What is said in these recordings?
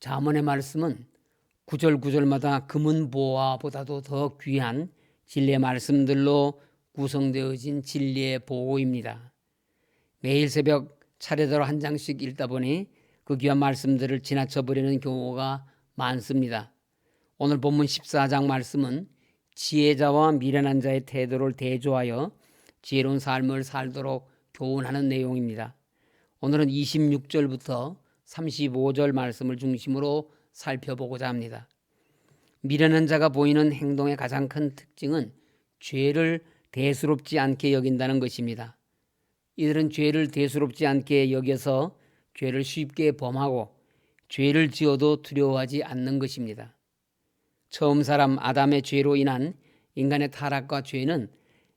잠언의 말씀은 구절구절마다 금은보화보다도 더 귀한 진리의 말씀들로 구성되어진 진리의 보고입니다. 매일 새벽 차례대로 한 장씩 읽다 보니 그 귀한 말씀들을 지나쳐버리는 경우가 많습니다. 오늘 본문 14장 말씀은 지혜자와 미련한 자의 태도를 대조하여 지혜로운 삶을 살도록 교훈하는 내용입니다. 오늘은 26절부터 35절 말씀을 중심으로 살펴보고자 합니다. 미련한 자가 보이는 행동의 가장 큰 특징은 죄를 대수롭지 않게 여긴다는 것입니다. 이들은 죄를 대수롭지 않게 여겨서 죄를 쉽게 범하고 죄를 지어도 두려워하지 않는 것입니다. 처음 사람 아담의 죄로 인한 인간의 타락과 죄는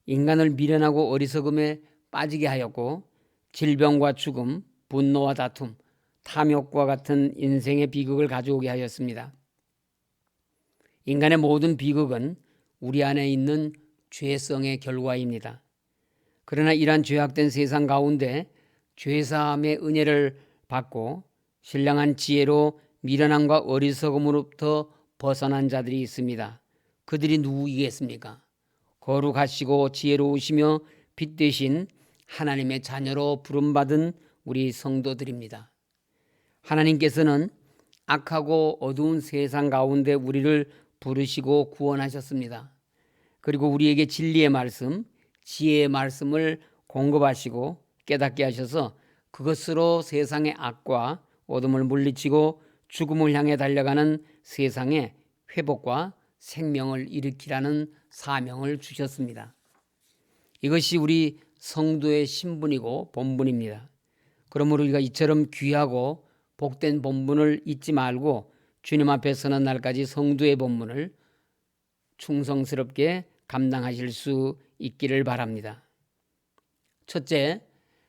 인간을 미련하고 어리석음에 빠지게 하였고 질병과 죽음, 분노와 다툼, 탐욕과 같은 인생의 비극을 가져오게 하였습니다. 인간의 모든 비극은 우리 안에 있는 죄성의 결과입니다. 그러나 이러한 죄악된 세상 가운데 죄사함의 은혜를 받고 신령한 지혜로 미련함과 어리석음으로부터 벗어난 자들이 있습니다. 그들이 누구이겠습니까? 거룩하시고 지혜로우시며 빛 되신 하나님의 자녀로 부름받은 우리 성도들입니다. 하나님께서는 악하고 어두운 세상 가운데 우리를 부르시고 구원하셨습니다. 그리고 우리에게 진리의 말씀, 지혜의 말씀을 공급하시고 깨닫게 하셔서 그것으로 세상의 악과 어둠을 물리치고 죽음을 향해 달려가는 세상에 회복과 생명을 일으키라는 사명을 주셨습니다. 이것이 우리 성도의 신분이고 본분입니다. 그러므로 우리가 이처럼 귀하고 복된 본분을 잊지 말고 주님 앞에 서는 날까지 성도의 본분을 충성스럽게 감당하실 수 있기를 바랍니다. 첫째,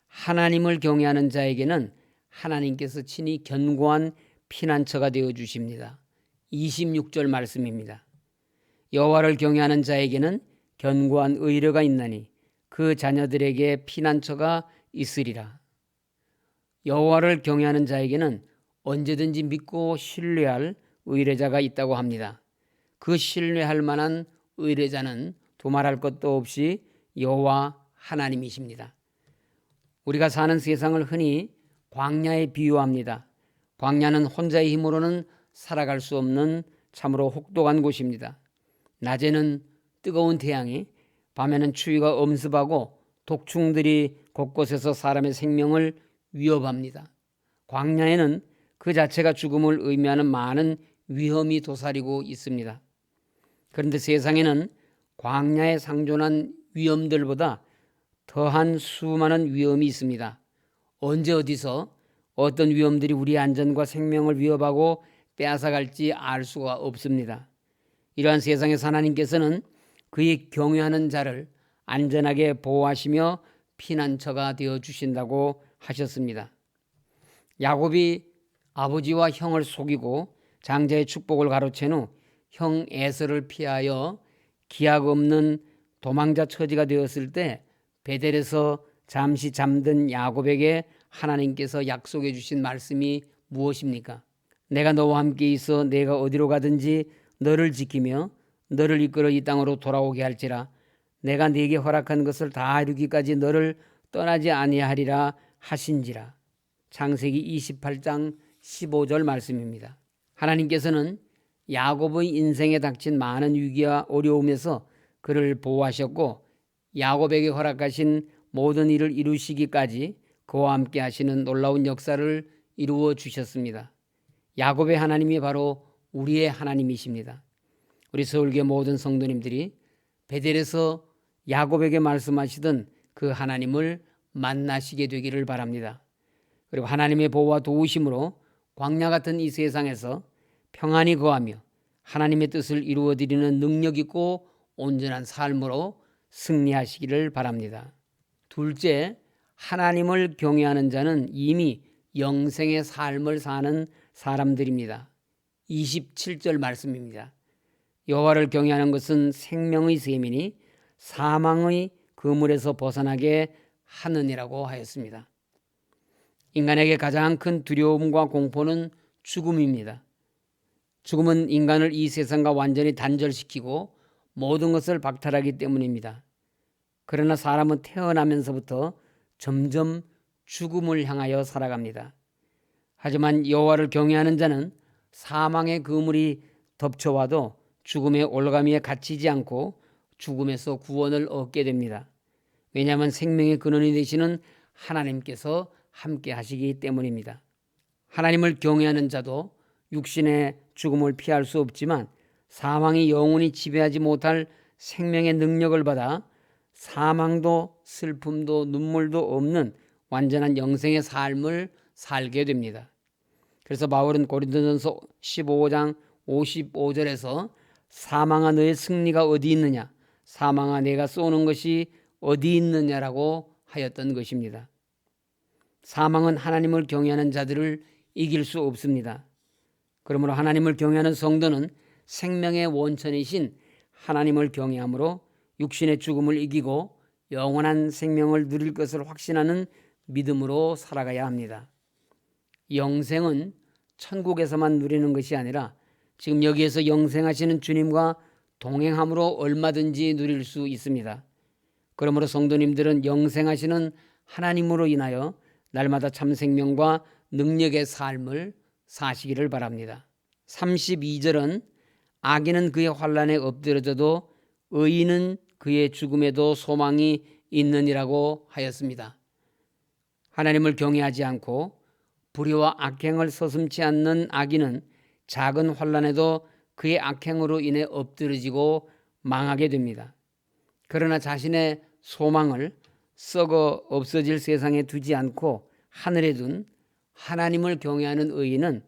하나님을 경외하는 자에게는 하나님께서 친히 견고한 피난처가 되어 주십니다. 26절 말씀입니다. 여호와를 경외하는 자에게는 견고한 의뢰가 있나니 그 자녀들에게 피난처가 있으리라. 여호와를 경외하는 자에게는 언제든지 믿고 신뢰할 의뢰자가 있다고 합니다. 그 신뢰할 만한 의뢰자는 두말할 것도 없이 여호와 하나님이십니다. 우리가 사는 세상을 흔히 광야에 비유합니다. 광야는 혼자의 힘으로는 살아갈 수 없는 참으로 혹독한 곳입니다. 낮에는 뜨거운 태양이, 밤에는 추위가 엄습하고 독충들이 곳곳에서 사람의 생명을 위협합니다. 광야에는 그 자체가 죽음을 의미하는 많은 위험이 도사리고 있습니다. 그런데 세상에는 광야에 상존한 위험들보다 더한 수많은 위험이 있습니다. 언제 어디서 어떤 위험들이 우리의 안전과 생명을 위협하고 빼앗아갈지 알 수가 없습니다. 이러한 세상에서 하나님께서는 그의 경외하는 자를 안전하게 보호하시며 피난처가 되어 주신다고 하셨습니다. 야곱이 아버지와 형을 속이고 장자의 축복을 가로챈 후 형 에서를 피하여 기약 없는 도망자 처지가 되었을 때 베델에서 잠시 잠든 야곱에게 하나님께서 약속해 주신 말씀이 무엇입니까? 내가 너와 함께 있어 내가 어디로 가든지 너를 지키며 너를 이끌어 이 땅으로 돌아오게 할지라. 내가 네게 허락한 것을 다 이루기까지 너를 떠나지 아니하리라 하신지라. 창세기 28장 15절 말씀입니다. 하나님께서는 야곱의 인생에 닥친 많은 위기와 어려움에서 그를 보호하셨고 야곱에게 허락하신 모든 일을 이루시기까지 그와 함께 하시는 놀라운 역사를 이루어 주셨습니다. 야곱의 하나님이 바로 우리의 하나님이십니다. 우리 서울교회 모든 성도님들이 베델에서 야곱에게 말씀하시던 그 하나님을 만나시게 되기를 바랍니다. 그리고 하나님의 보호와 도우심으로 광야 같은 이 세상에서 평안히 거하며 하나님의 뜻을 이루어드리는 능력 있고 온전한 삶으로 승리하시기를 바랍니다. 둘째, 하나님을 경외하는 자는 이미 영생의 삶을 사는 사람들입니다. 27절 말씀입니다. 여호와를 경외하는 것은 생명의 셈이니 사망의 그물에서 벗어나게 하느니라고 하였습니다. 인간에게 가장 큰 두려움과 공포는 죽음입니다. 죽음은 인간을 이 세상과 완전히 단절시키고 모든 것을 박탈하기 때문입니다. 그러나 사람은 태어나면서부터 점점 죽음을 향하여 살아갑니다. 하지만 여호와를 경외하는 자는 사망의 그물이 덮쳐와도 죽음의 올가미에 갇히지 않고 죽음에서 구원을 얻게 됩니다. 왜냐하면 생명의 근원이 되시는 하나님께서 함께 하시기 때문입니다. 하나님을 경외하는 자도 육신의 죽음을 피할 수 없지만 사망이 영원히 지배하지 못할 생명의 능력을 받아 사망도 슬픔도 눈물도 없는 완전한 영생의 삶을 살게 됩니다. 그래서 바울은 고린도전서 15장 55절에서 사망아 너의 승리가 어디 있느냐, 사망아 내가 쏘는 것이 어디 있느냐라고 하였던 것입니다. 사망은 하나님을 경외하는 자들을 이길 수 없습니다. 그러므로 하나님을 경외하는 성도는 생명의 원천이신 하나님을 경외함으로 육신의 죽음을 이기고 영원한 생명을 누릴 것을 확신하는 믿음으로 살아가야 합니다. 영생은 천국에서만 누리는 것이 아니라 지금 여기에서 영생하시는 주님과 동행함으로 얼마든지 누릴 수 있습니다. 그러므로 성도님들은 영생하시는 하나님으로 인하여 날마다 참 생명과 능력의 삶을 사시기를 바랍니다. 32절은 악인은 그의 환난에 엎드려져도 의인은 그의 죽음에도 소망이 있느니라고 하였습니다. 하나님을 경외하지 않고 불의와 악행을 서슴지 않는 악인은 작은 환난에도 그의 악행으로 인해 엎드러지고 망하게 됩니다. 그러나 자신의 소망을 썩어 없어질 세상에 두지 않고 하늘에 둔 하나님을 경외하는 의인은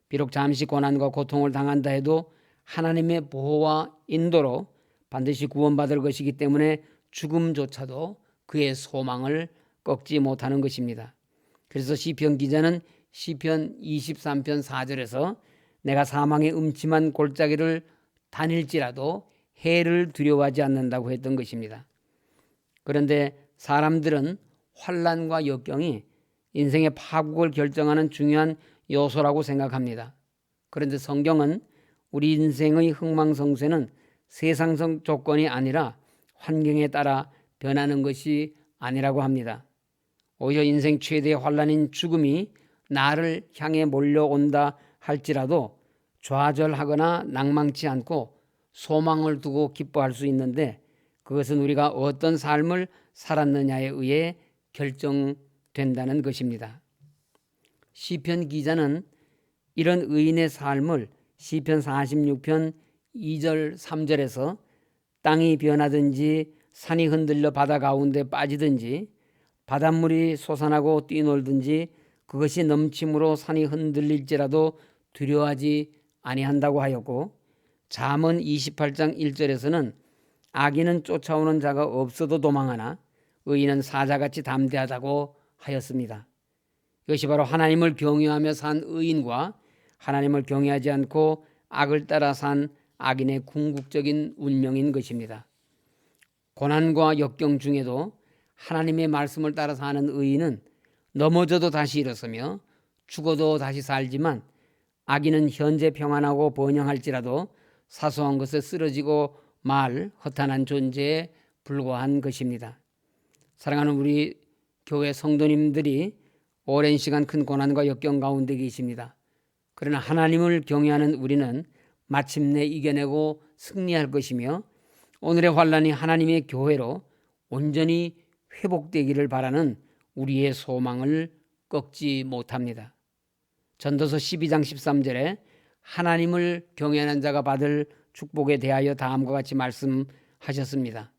비록 잠시 고난과 고통을 당한다 해도 하나님의 보호와 인도로 반드시 구원받을 것이기 때문에 죽음조차도 그의 소망을 꺾지 못하는 것입니다. 그래서 시편 기자는 시편 23편 4절에서 내가 사망의 음침한 골짜기를 다닐지라도 해를 두려워하지 않는다고 했던 것입니다. 그런데 사람들은 환난과 역경이 인생의 파국을 결정하는 중요한 요소라고 생각합니다. 그런데 성경은 우리 인생의 흥망성쇠는 세상적 조건이 아니라 환경에 따라 변하는 것이 아니라고 합니다. 오히려 인생 최대의 환난인 죽음이 나를 향해 몰려온다 할지라도 좌절하거나 낭망치 않고 소망을 두고 기뻐할 수 있는데 그것은 우리가 어떤 삶을 살았느냐에 의해 결정된다는 것입니다. 시편 기자는 이런 의인의 삶을 시편 46편 2절 3절에서 땅이 변하든지 산이 흔들려 바다 가운데 빠지든지 바닷물이 솟아나고 뛰놀든지 그것이 넘침으로 산이 흔들릴지라도 두려워하지 아니한다고 하였고 잠언 28장 1절에서는 악인은 쫓아오는 자가 없어도 도망하나 의인은 사자같이 담대하다고 하였습니다. 이것이 바로 하나님을 경외하며 산 의인과 하나님을 경외하지 않고 악을 따라 산 악인의 궁극적인 운명인 것입니다. 고난과 역경 중에도 하나님의 말씀을 따라 사는 의인은 넘어져도 다시 일어서며 죽어도 다시 살지만 악인은 현재 평안하고 번영할지라도 사소한 것에 쓰러지고 말 허탄한 존재에 불과한 것입니다. 사랑하는 우리 교회 성도님들이 오랜 시간 큰 고난과 역경 가운데 계십니다. 그러나 하나님을 경외하는 우리는 마침내 이겨내고 승리할 것이며 오늘의 환난이 하나님의 교회로 온전히 회복되기를 바라는 우리의 소망을 꺾지 못합니다. 전도서 12장 13절에 하나님을 경외하는 자가 받을 축복에 대하여 다음과 같이 말씀하셨습니다.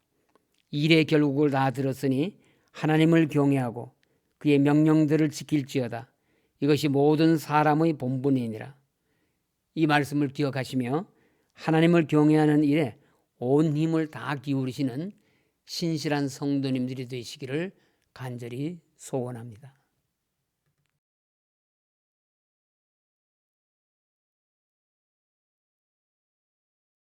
일의 결국을 다 들었으니 하나님을 경외하고 그의 명령들을 지킬지어다. 이것이 모든 사람의 본분이니라. 이 말씀을 기억하시며 하나님을 경외하는 일에 온 힘을 다 기울이시는 신실한 성도님들이 되시기를 간절히 소원합니다.